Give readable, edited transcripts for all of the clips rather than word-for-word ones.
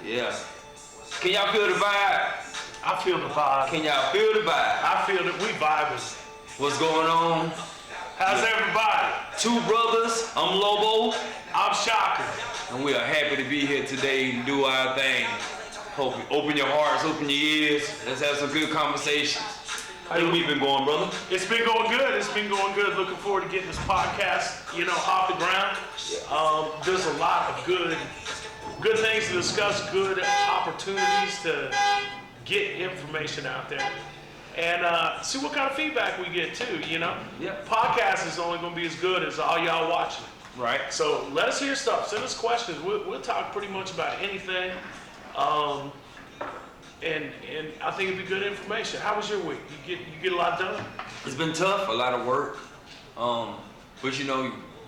Yeah. Can y'all feel the vibe? I feel the vibe. Can y'all feel the vibe? I feel that we vibing. What's going on? How's everybody? Two brothers. I'm Lobo. I'm Shocker. And we are happy to be here today and do our thing. Hope you open your hearts, open your ears. Let's have some good conversations. How you week been going, brother? It's been going good. It's been going good. Looking forward to getting this podcast, off the ground. There's a lot of good things to discuss, good opportunities to get information out there. And see what kind of feedback we get too, Yeah. Podcast is only going to be as good as all y'all watching. Right. So let us hear stuff. Send us questions. We'll talk pretty much about anything. And I think it'd be good information. How was your week? You get a lot done? It's been tough, a lot of work. But you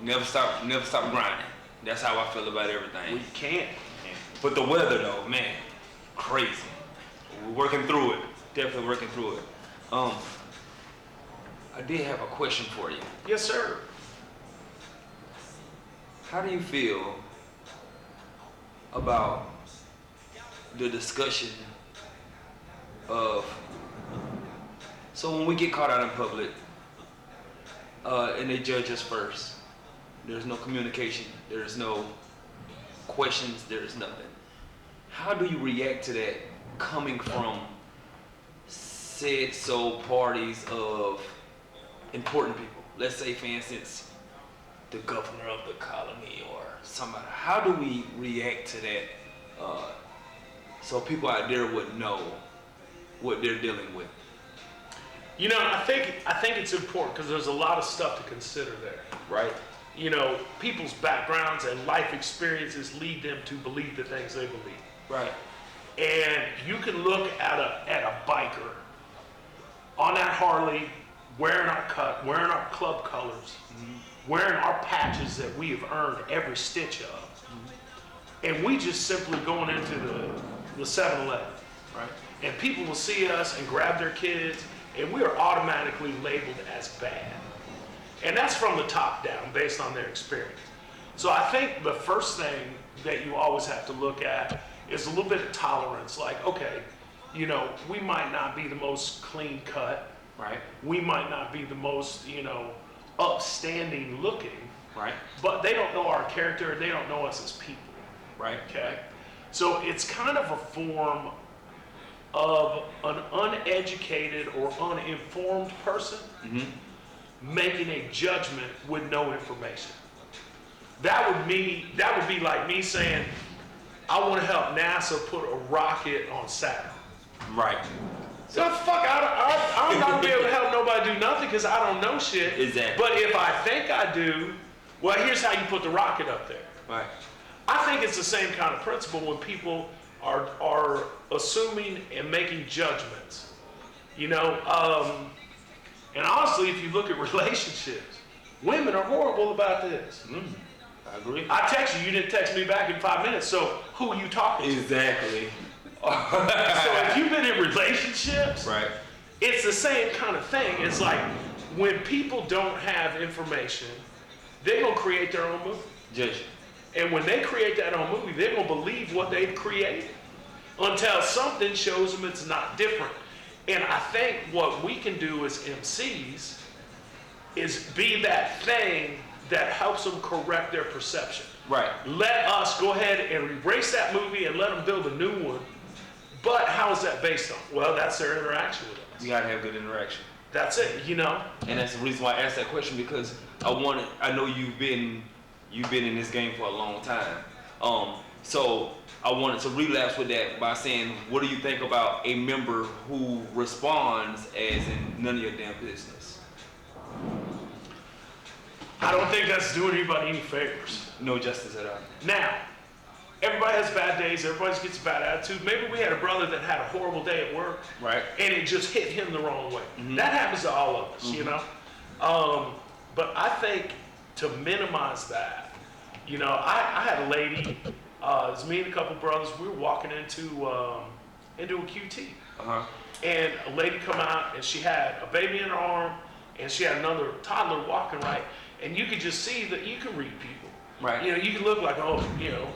never stop grinding. That's how I feel about everything. We can't. But the weather though, man, crazy. We're working through it. Definitely working through it. I did have a question for you. Yes, sir. How do you feel about the discussion of, so when we get caught out in public and they judge us first, there's no communication, there's no questions, there's nothing. How do you react to that coming from said parties of important people? Let's say, for instance, the governor of the colony or somebody. How do we react to that so people out there would know what they're dealing with? I think it's important because there's a lot of stuff to consider there. Right. People's backgrounds and life experiences lead them to believe the things they believe. Right. And you can look at a biker on that Harley, wearing our club colors, wearing our patches that we have earned every stitch of, and we just simply going into the 7-Eleven, right? And people will see us and grab their kids, and we are automatically labeled as bad. And that's from the top down, based on their experience. So I think the first thing that you always have to look at is a little bit of tolerance. Like, okay, we might not be the most clean cut. Right. We might not be the most, upstanding looking. Right. But they don't know our character. They don't know us as people. Right. Okay. So it's kind of a form of an uneducated or uninformed person making a judgment with no information. That would be like me saying, I want to help NASA put a rocket on Saturn. Right. So fuck, I'm not gonna be able to help nobody do nothing because I don't know shit. Exactly. But if I think I do, well, here's how you put the rocket up there. Right. I think it's the same kind of principle when people are assuming and making judgments. And honestly, if you look at relationships, women are horrible about this. I agree. I text you, you didn't text me back in 5 minutes, so who are you talking to? Exactly. So if you've been in relationships, right, it's the same kind of thing. It's like when people don't have information, they're going to create their own movie. Judge. And when they create that own movie, they're going to believe what they've created until something shows them it's not different. And I think what we can do as MCs is be that thing that helps them correct their perception. Right. Let us go ahead and erase that movie and let them build a new one. But how is that based on? Well, that's their interaction with us. You gotta have good interaction. That's it, And that's the reason why I asked that question, because I know you've been in this game for a long time. So I wanted to relapse with that by saying, what do you think about a member who responds as in none of your damn business? I don't think that's doing anybody any favors. No justice at all. Now, everybody has bad days, everybody gets a bad attitude. Maybe we had a brother that had a horrible day at work, right, and it just hit him the wrong way. That happens to all of us, But I think to minimize that, I had a lady, it was me and a couple brothers, we were walking into a QT. And a lady come out and she had a baby in her arm and she had another toddler walking right, and you could just see that you can read people. Right. You know, you can look like, oh, you know,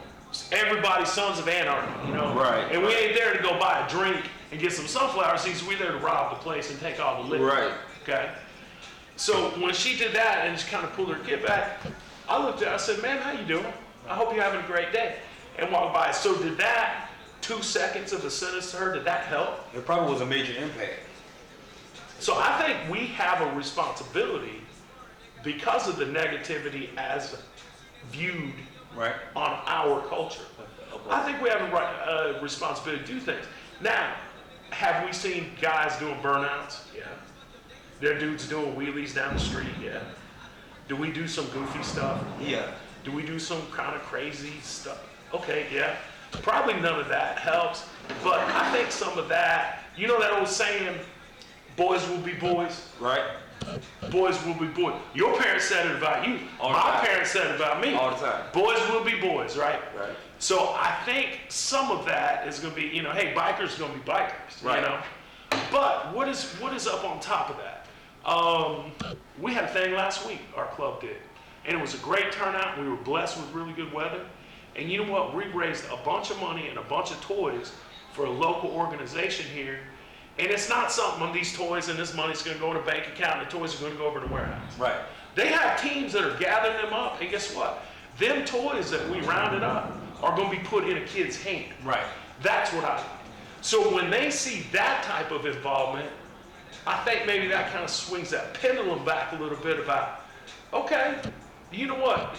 everybody's Sons of Anarchy, you know. Right. And we ain't there to go buy a drink and get some sunflower seeds. We're there to rob the place and take all the liquor. Right. Okay. So when she did that and just kind of pulled her kid back, I looked at her, I said, "Man, how you doing? I hope you're having a great day." And walked by. So did that 2 seconds of a sentence to her, did that help? It probably was a major impact. So I think we have a responsibility because of the negativity as viewed Right. on our culture. I think we have a responsibility to do things. Now, have we seen guys doing burnouts? Yeah. There are dudes doing wheelies down the street? Yeah. Do we do some goofy stuff? Yeah. Do we do some kind of crazy stuff? Okay, yeah. Probably none of that helps, but I think some of that, you know that old saying, boys will be boys? Right. Boys will be boys. Your parents said it about you. All the My time. parents said it about me. All the time. Boys will be boys, right? Right. So I think some of that is going to be, you know, hey, bikers going to be bikers, Right. you know. But what is up on top of that? We had a thing last week, our club did, and it was a great turnout. We were blessed with really good weather, and you know what? We raised a bunch of money and a bunch of toys for a local organization here. And it's not something on these toys and this money's going to go in a bank account and the toys are going to go over to the warehouse. Right. They have teams that are gathering them up, and guess what? Them toys that we rounded up are going to be put in a kid's hand. Right. That's what I like. So when they see that type of involvement, I think maybe that kind of swings that pendulum back a little bit about, okay, you know what?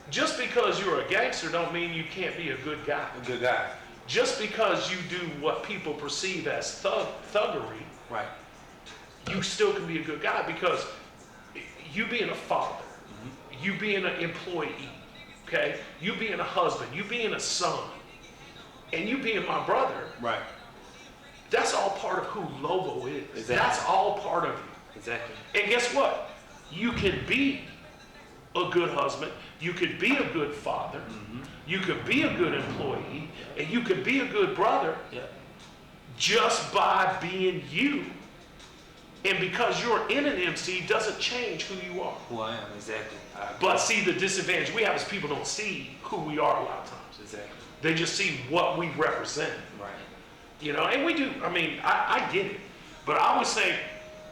Just because you're a gangster don't mean you can't be a good guy. A good guy. Just because you do what people perceive as thuggery, Right. you still can be a good guy, because you being a father, you being an employee, okay, you being a husband, you being a son, and you being my brother, Right. that's all part of who Lobo is. Exactly. That's all part of you. Exactly. And guess what? You can be a good husband, you could be a good father, you could be a good employee, and you could be a good brother Yeah. just by being you. And because you're in an MC doesn't change who you are. Who I am, exactly. I agree. But see, the disadvantage we have is people don't see who we are a lot of times. Exactly. They just see what we represent. Right. You know, and we do, I mean, I get it. But I always say,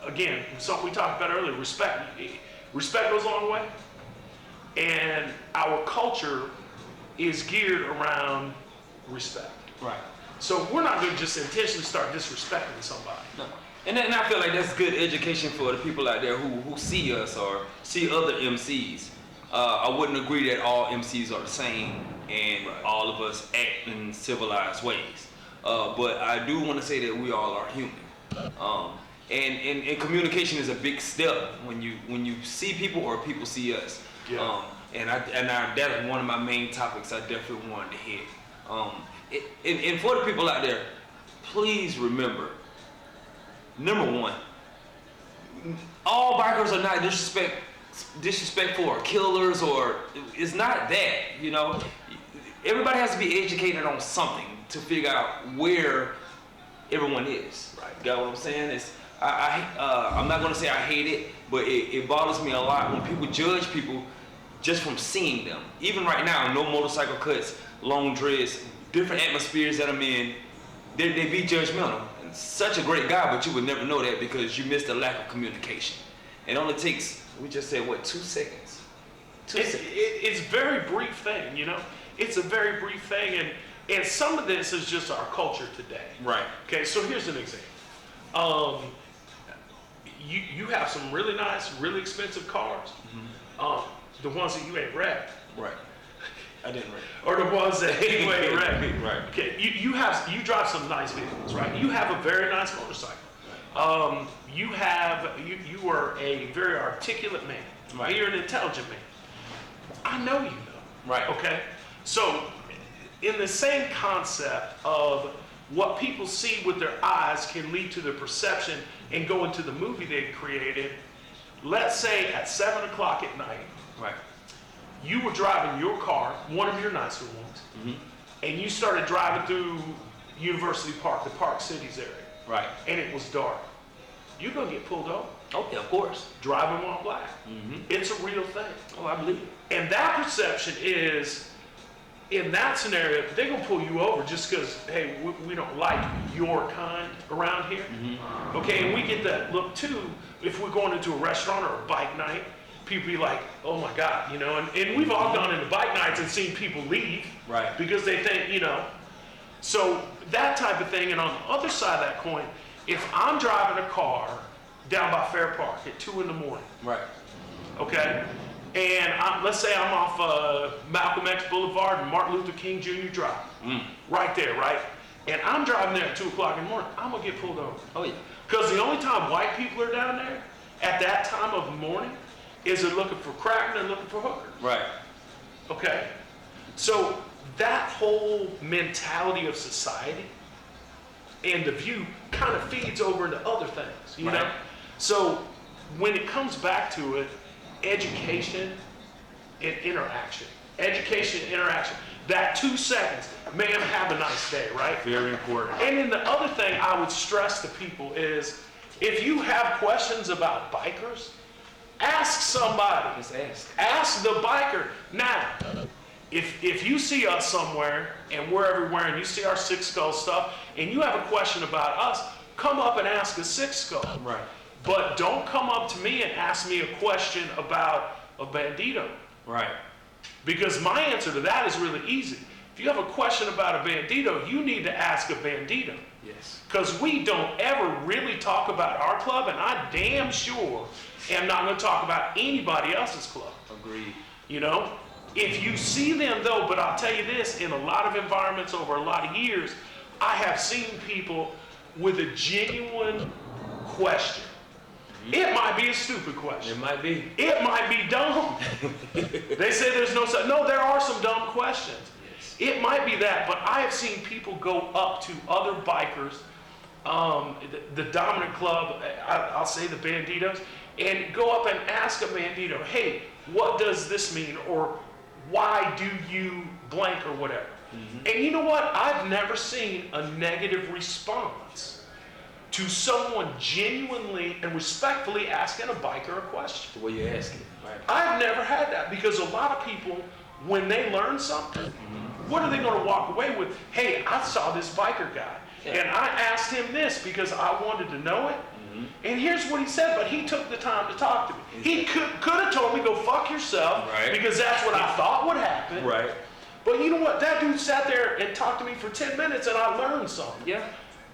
again, something we talked about earlier, respect. Respect goes a long way. And our culture is geared around respect. Right. So we're not going to just intentionally start disrespecting somebody. No. And I feel like that's good education for the people out there who see us or see other MCs. I wouldn't agree that all MCs are the same and all of us act in civilized ways. But I do want to say that we all are human. And communication is a big step when you see people or people see us. Yeah. And that's one of my main topics I definitely wanted to hit. And for the people out there, please remember, number one, all bikers are not disrespectful or killers, or it's not that, you know. Everybody has to be educated on something to figure out where everyone is. Right. Got what I'm saying? I'm not gonna say I hate it, but it bothers me a lot when people judge people just from seeing them. Even right now, no motorcycle cuts, long dreads, different atmospheres that I'm in, they be judgmental. And such a great guy, but you would never know that because you missed the lack of communication. It only takes, we just said, what, 2 seconds? It's a very brief thing, you know? It's a very brief thing, and some of this is just our culture today. Right. Okay, so here's an example. You have some really nice, really expensive cars. The ones that you ain't wrecked. Right. I didn't wreck. Or the ones that you ain't wrecked. Right. Okay, you drive some nice vehicles, right? You have a very nice motorcycle. You are a very articulate man. Right. And you're an intelligent man. I know you know. Right. Okay? So, in the same concept of what people see with their eyes can lead to their perception and go into the movie they've created, let's say at 7 o'clock at night, Right. you were driving your car, one of your nicer ones, and you started driving through University Park, the Park Cities area, Right. and it was dark. You're going to get pulled over. Oh, yeah, of course. Driving while black. Mm-hmm. It's a real thing. Oh, I believe it. And that perception is, in that scenario, they're gonna pull you over just because, hey, we don't like your kind around here. Mm-hmm. Okay, and we get that look too, if we're going into a restaurant or a bike night, people be like, oh my God, you know, and we've all gone into bike nights and seen people leave. Right. Because they think, you know, so that type of thing. And on the other side of that coin, if I'm driving a car down by Fair Park at 2 a.m, Right. okay, and let's say I'm off Malcolm X Boulevard and Martin Luther King Jr. Drive, right there, right? And I'm driving there at 2 o'clock in the morning, I'm gonna get pulled over. Oh, yeah. Because the only time white people are down there at that time of the morning is they're looking for crack and they're looking for hookers. Right. Okay? So that whole mentality of society and the view kind of feeds over into other things, you know? So when it comes back to it, education and interaction. Education and interaction. That 2 seconds, ma'am, have a nice day, right? Very important. And then the other thing I would stress to people is, if you have questions about bikers, ask somebody. Just ask. Ask the biker. Now, if you see us somewhere and we're everywhere and you see our Six Skulls stuff and you have a question about us, come up and ask a Six Skull. Right. But don't come up to me and ask me a question about a Bandito. Right. Because my answer to that is really easy. If you have a question about a Bandito, you need to ask a Bandito. Yes. Because we don't ever really talk about our club, and I damn sure am not going to talk about anybody else's club. Agreed. You know? If you see them though, but I'll tell you this, in a lot of environments over a lot of years, I have seen people with a genuine question. It might be a stupid question. It might be. It might be dumb. They say there's no such. No, there are some dumb questions. Yes. It might be that, but I have seen people go up to other bikers, the dominant club, I'll say the Banditos, and go up and ask a Bandito, hey, what does this mean? Or why do you blank or whatever? Mm-hmm. And you know what? I've never seen a negative response to someone genuinely and respectfully asking a biker a question. The way you ask it. Right. I've never had that, because a lot of people, when they learn something, what are they going to walk away with? Hey, I saw this biker guy, and I asked him this because I wanted to know it, and here's what he said, but he took the time to talk to me. He could have told me, go fuck yourself, right, because that's what I thought would happen. Right. But you know what? That dude sat there and talked to me for 10 minutes, and I learned something. Yeah.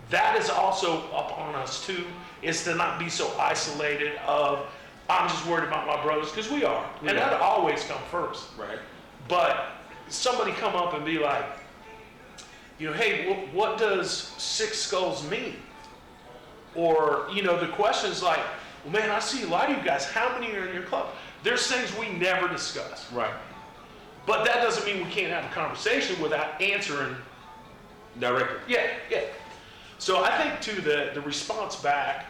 That is also upon us too, is to not be so isolated of, I'm just worried about my brothers, because we are. And that'll always come first. Right. But somebody come up and be like, you know, hey, what does Six Skulls mean? Or, you know, the question's like, well, man, I see a lot of you guys, how many are in your club? There's things we never discuss. Right. But that doesn't mean we can't have a conversation without answering. Directly. Yeah. So I think too, the response back,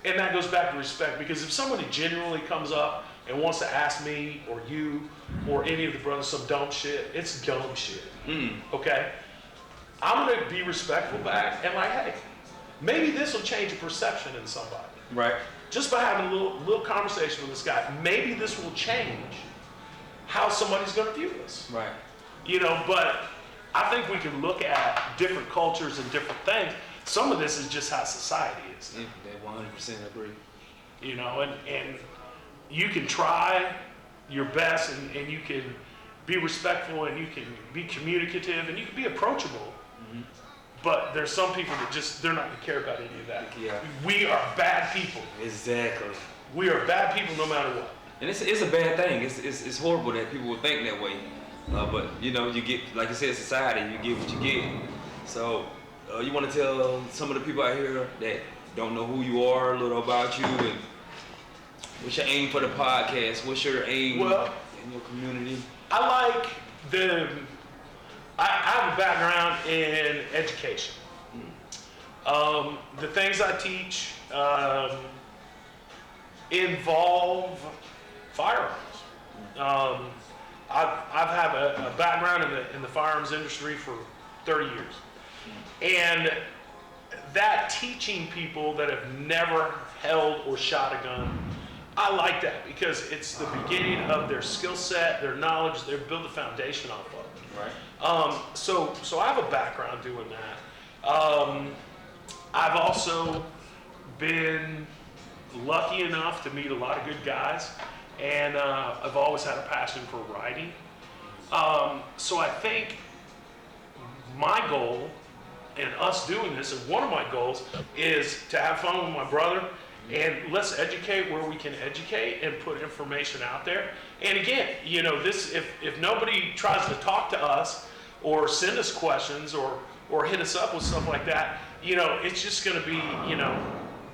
and that goes back to respect, because if somebody genuinely comes up and wants to ask me or you or any of the brothers some dumb shit, it's dumb shit. Okay? I'm gonna be respectful back and like, hey, maybe this will change a perception in somebody. Right. Just by having a little conversation with this guy, maybe this will change how somebody's gonna view us. Right. You know, but I think we can look at different cultures and different things. Some of this is just how society is. Yeah, they 100% agree. You know, and you can try your best, and you can be respectful, and you can be communicative, and you can be approachable. But there's some people that just, they're not going to care about any of that. Yeah. We are bad people. Exactly. We are bad people no matter what. And it's a bad thing. It's horrible that people would think that way. But you know, you get, like you said, society, you get what you get. So you want to tell some of the people out here that don't know who you are, a little about you, and what's your aim for the podcast? What's your aim in your community? I have a background in education. The things I teach involve firearms. I've had a background in the firearms industry for 30 years. And that teaching people that have never held or shot a gun. I like that because it's the beginning of their skill set, their knowledge, they build a foundation off of. Right. So I have a background doing that. I've also been lucky enough to meet a lot of good guys, and I've always had a passion for writing. So I think my goal, and us doing this, and one of my goals, is to have fun with my brother, and let's educate where we can educate and put information out there. And again, you know, this, if nobody tries to talk to us or send us questions or hit us up with stuff like that, you know, it's just going to be, you know,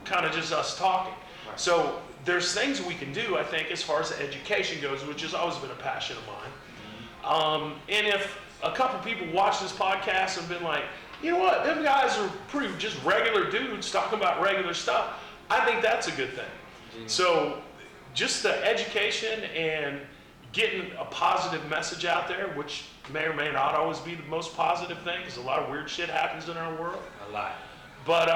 kind of just us talking. Right. So there's things we can do, I think, as far as education goes, which has always been a passion of mine. And if a couple people watch this podcast and been like, you know what, them guys are pretty just regular dudes talking about regular stuff, I think that's a good thing. Genius. So just the education and getting a positive message out there, which may or may not always be the most positive thing, because a lot of weird shit happens in our world. A lot. But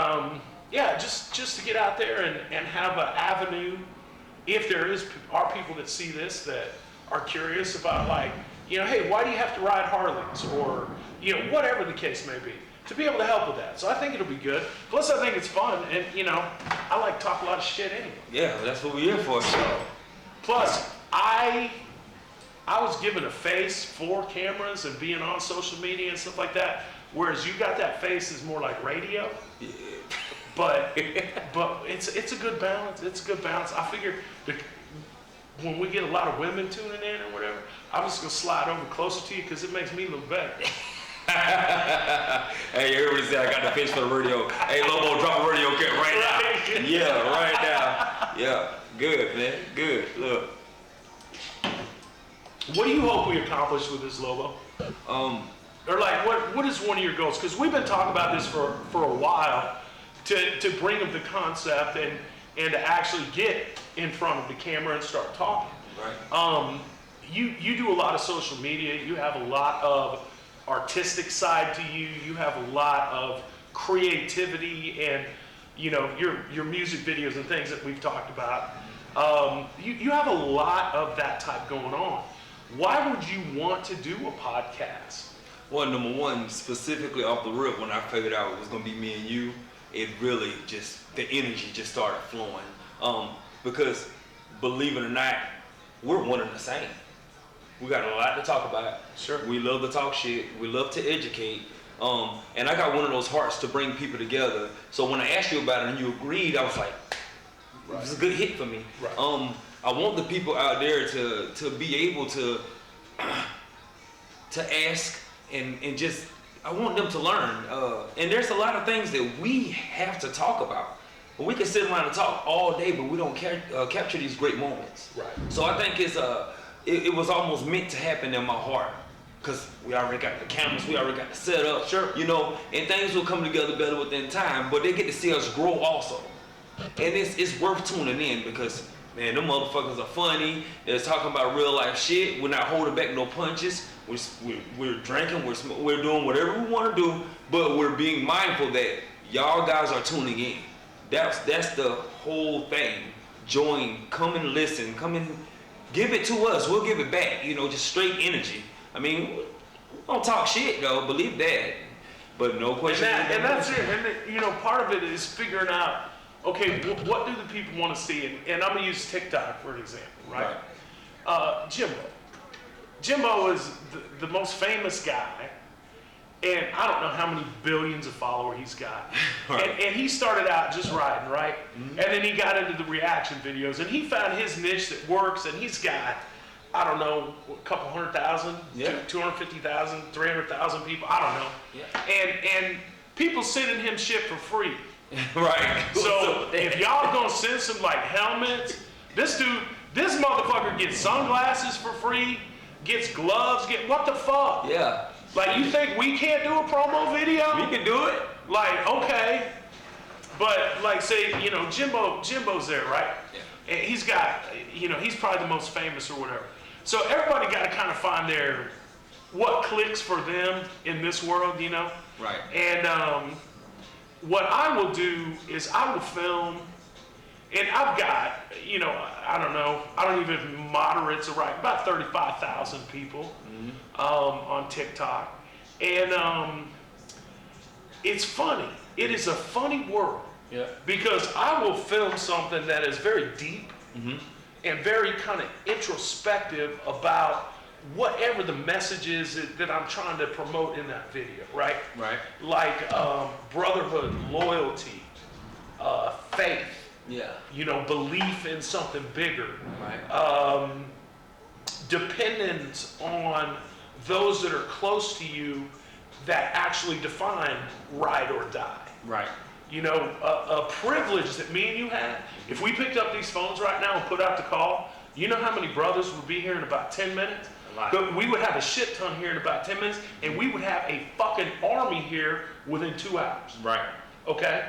yeah, just to get out there and have an avenue, if there are people that see this that are curious about, like, you know, hey, why do you have to ride Harleys, or, you know, whatever the case may be, to be able to help with that. So I think it'll be good. Plus, I think it's fun, and you know, I like to talk a lot of shit anyway. Yeah, that's what we're here for. So. Plus, I was given a face for cameras and being on social media and stuff like that, whereas you got that face is more like radio. Yeah. But it's a good balance. It's a good balance. I figure when we get a lot of women tuning in or whatever, I'm just gonna slide over closer to you because it makes me look better. Hey, everybody say I got the face for the radio. Hey, Lobo, drop a radio kit right now. Yeah, right now. Yeah, good, man. Good. Look. What do you hope we accomplish with this, Lobo? Or like, what is one of your goals? Because we've been talking about this for a while, to bring up the concept and to actually get in front of the camera and start talking. Right. You do a lot of social media. You have a lot of artistic side to you. You have a lot of creativity, and you know, your music videos and things that we've talked about. You have a lot of that type going on. Why would you want to do a podcast? Well, number one, specifically off the rip, when I figured out it was gonna be me and you, it really just, the energy just started flowing. Because believe it or not, we're one and the same. We got a lot to talk about. Sure. We love to talk shit. We love to educate. And I got one of those hearts to bring people together. So when I asked you about it and you agreed, I was like, it was a good hit for me. Right. I want the people out there to be able to ask and just, I want them to learn. And there's a lot of things that we have to talk about. We can sit around and talk all day, but we don't capture these great moments. Right. So I think it was almost meant to happen in my heart, because we already got the cameras, we already got the setup, Sure. you know, and things will come together better within time, but they get to see us grow also. And it's worth tuning in, because, man, them motherfuckers are funny. They're talking about real life shit. We're not holding back no punches. We're drinking, we're doing whatever we want to do, but we're being mindful that y'all guys are tuning in. That's the whole thing. Join, come and listen, come and give it to us. We'll give it back. You know, just straight energy. I mean, we don't talk shit though. Believe that. But no question. And that's it. And you know, part of it is figuring out, okay, what do the people want to see? And I'm gonna use TikTok for an example, right? Jimbo. Jimbo is the most famous guy, and I don't know how many billions of followers he's got. Right. And he started out just riding, right? Mm-hmm. And then he got into the reaction videos, and he found his niche that works, and he's got, I don't know, a couple 100,000, yeah. 250,000, 300,000 people, I don't know. Yeah. And people sending him shit for free. Right. So if y'all gonna send some like helmets, this motherfucker gets sunglasses for free, gets gloves, what the fuck? Yeah. Like, you think we can't do a promo video? We can do it. Like, okay. But like, say, you know, Jimbo's there, right? Yeah. And he's got, you know, he's probably the most famous or whatever. So everybody got to kind of find what clicks for them in this world, you know? Right. And what I will do is I will film And I've got, I don't know, I don't even moderate's right, about 35,000 people on TikTok. And it's funny. It is a funny world. Yeah. Because I will film something that is very deep and very kind of introspective about whatever the message is that I'm trying to promote in that video, right? Right. Like brotherhood, loyalty, faith. Yeah. Belief in something bigger. Right. Dependence on those that are close to you that actually define ride or die. Right. A privilege that me and you had. If we picked up these phones right now and put out the call, you know how many brothers would be here in about 10 minutes? A lot. But we would have a shit ton here in about 10 minutes, and we would have a fucking army here within 2 hours. Right. Okay?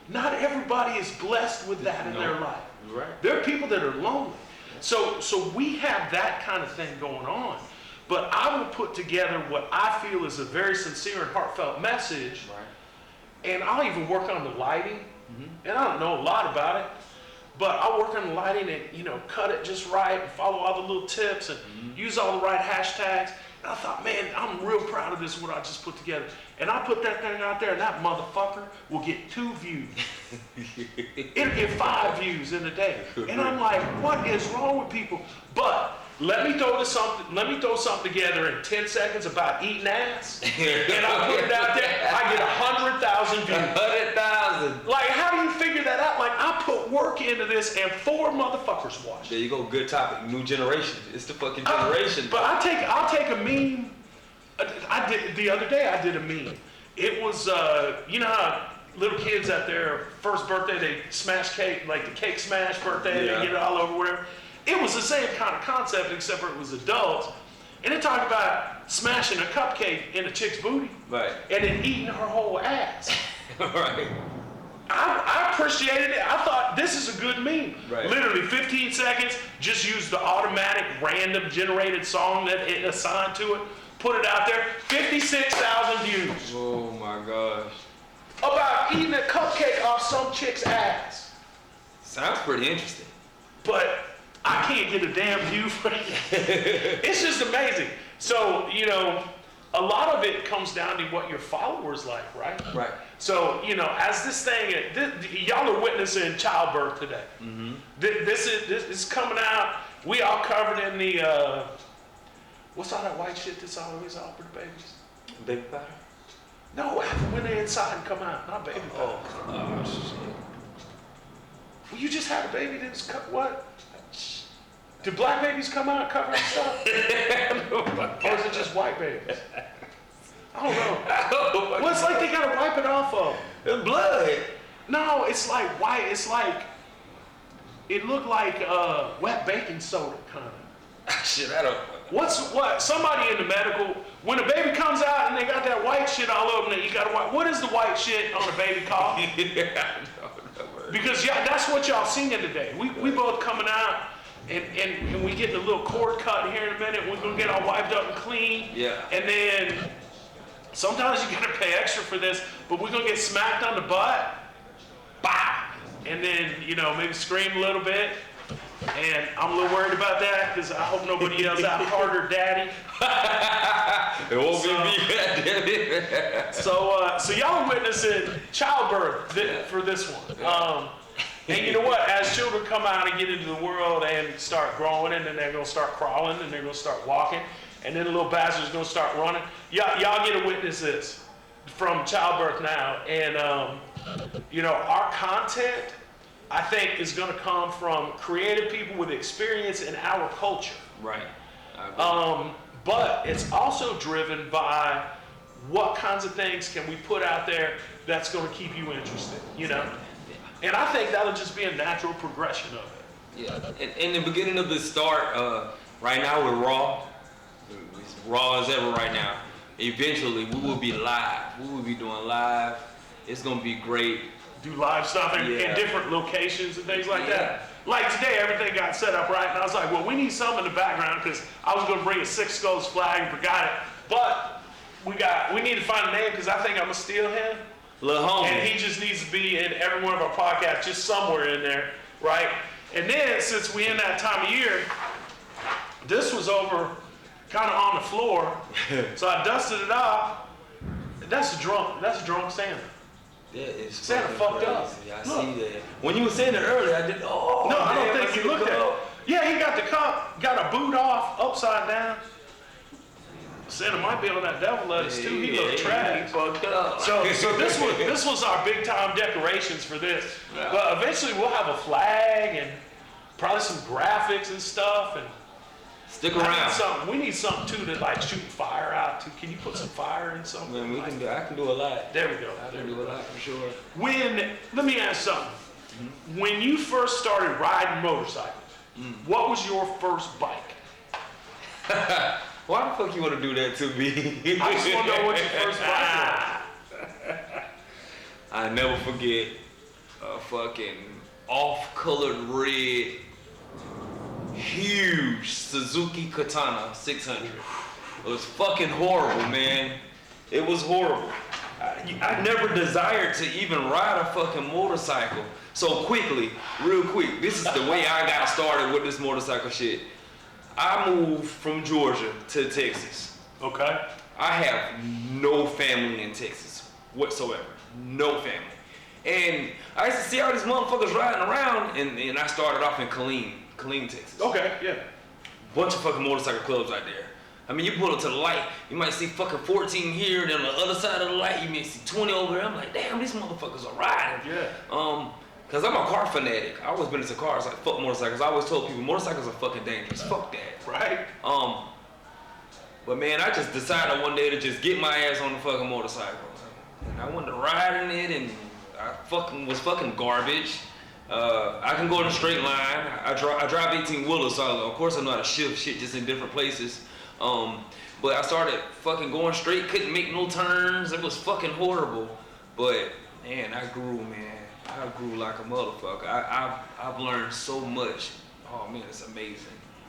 Not everybody is blessed with that in their life. Right. There are people that are lonely. So we have that kind of thing going on. But I will put together what I feel is a very sincere and heartfelt message. Right. And I'll even work on the lighting. And I don't know a lot about it, but I'll work on the lighting and, cut it just right and follow all the little tips and use all the right hashtags. And I thought, man, I'm real proud of this, what I just put together. And I put that thing out there and that motherfucker will get 2 views. It'll get 5 views in a day. And I'm like, what is wrong with people? But let me throw something together in 10 seconds about eating ass, and I put it out there. I get 100,000 views. 100,000. Like, how do you figure that out? Like, I put work into this, and 4 motherfuckers watch. There you go. Good topic. New generation. It's the fucking generation. But I'll take a meme. I did the other day. I did a meme. It was how little kids out there, first birthday, they smash cake, like the cake smash birthday, Yeah. they get it all over whatever. It was the same kind of concept, except for it was adults. And it talked about smashing a cupcake in a chick's booty. Right. And then eating her whole ass. Right. I appreciated it. I thought, this is a good meme. Right. Literally 15 seconds, just use the automatic random generated song that it assigned to it, put it out there, 56,000 views. Oh my gosh. About eating a cupcake off some chick's ass. Sounds pretty interesting. But I can't get a damn view for it. It's just amazing. So, a lot of it comes down to what your followers like, right? Right. So, as this thing, y'all are witnessing childbirth today. This is coming out. We all covered in the, what's all that white shit that's always offered to babies? Baby powder? No, when they're inside and come out, not baby powder. Oh shit. Well, you just had a baby that's what? Do black babies come out covering stuff? Or is it just white babies? I don't know. Well, it's like they gotta wipe it off of. The blood. No, it's like white. It's like, it looked like wet baking soda, kind of. Shit, I don't. What? Somebody in the medical, when a baby comes out and they got that white shit all over them, you gotta wipe. What is the white shit on a baby called? Because that's what y'all singing today. We both coming out and we getting a little cord cut here in a minute. We're gonna get all wiped up and clean. Yeah. And then sometimes you gotta pay extra for this, but we're gonna get smacked on the butt. Bah! And then, maybe scream a little bit. And I'm a little worried about that because I hope nobody yells out harder, daddy. It won't be me, goddamn. So y'all are witnessing childbirth for this one. And you know what? As children come out and get into the world and start growing, and then they're gonna start crawling, and they're gonna start walking, and then the little bastard's gonna start running. Y'all get to witness this from childbirth now, and our content, I think, is gonna come from creative people with experience in our culture. Right. But it's also driven by what kinds of things can we put out there that's going to keep you interested, And I think that'll just be a natural progression of it. Yeah. In the beginning of the start, right now we're raw. It's raw as ever right now. Eventually we will be live. We will be doing live. It's going to be great. Do live stuff in different locations and things like that. Like today, everything got set up right, and I was like, well, we need some in the background because I was going to bring a Six Skulls flag and forgot it. But we need to find a name because I think I'm going to steal him. Lil' homie. And he just needs to be in every one of our podcasts, just somewhere in there. right? And then since we in that time of year, this was over kind of on the floor, so I dusted it off. That's a drunk Santa. That is Santa fucking fucked up. crazy. I Look. see that. When you were saying it earlier, I did. Oh, No, I don't damn, think see you looked the at it. cup. Yeah, he got the cup, got a boot off, upside down. Santa might be on that devil lettuce too. He looked trash. He fucked up. So this was our big time decorations for this. Yeah. But eventually we'll have a flag and probably some graphics and stuff. And Stick I need around. something. We need something too to like shoot fire out to. Can you put some fire in something? Man, I can do a lot. There we go. I can do a lot for sure. Let me ask something. When you first started riding motorcycles, what was your first bike? Why the fuck you want to do that to me? I just want to know what your first bike was. I never forget a fucking off-colored red, huge Suzuki Katana 600. It was fucking horrible, man. It was horrible. I never desired to even ride a fucking motorcycle so quickly, real quick. This is the way I got started with this motorcycle shit. I moved from Georgia to Texas. Okay. I have no family in Texas whatsoever. No family. And I used to see all these motherfuckers riding around, and I started off in Killeen, Texas. Okay, yeah. Bunch of fucking motorcycle clubs out there. I mean, you pull up to the light, you might see fucking 14 here, then on the other side of the light, you may see 20 over there. I'm like, damn, these motherfuckers are riding. Yeah. Cause I'm a car fanatic. I always been into cars, like fuck motorcycles. I always told people motorcycles are fucking dangerous. Fuck that. Right. But man, I just decided one day to just get my ass on the fucking motorcycle. And I wanted to ride in it, and I was fucking garbage. I can go in a straight line. I drive 18 wheelers, so of course I know how to shift shit just in different places. But I started fucking going straight, couldn't make no turns. It was fucking horrible. But man, I grew, man. I grew like a motherfucker. I've learned so much. Oh man, it's amazing.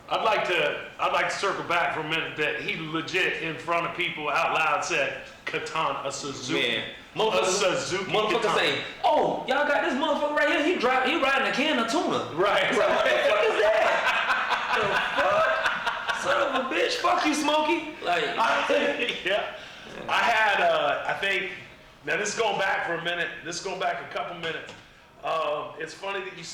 I'd like to circle back for a minute that he legit in front of people out loud said Katana, a Suzuki. Man, A Suzuki motherfucker Katana. say, oh, y'all got this motherfucker right here. He riding a can of tuna. Right. So what the fuck is that? The fuck? Son of a bitch. Fuck you, Smokey. Like, Yeah. I had, I think, now this is going back for a minute. This is going back a couple minutes. It's funny that you said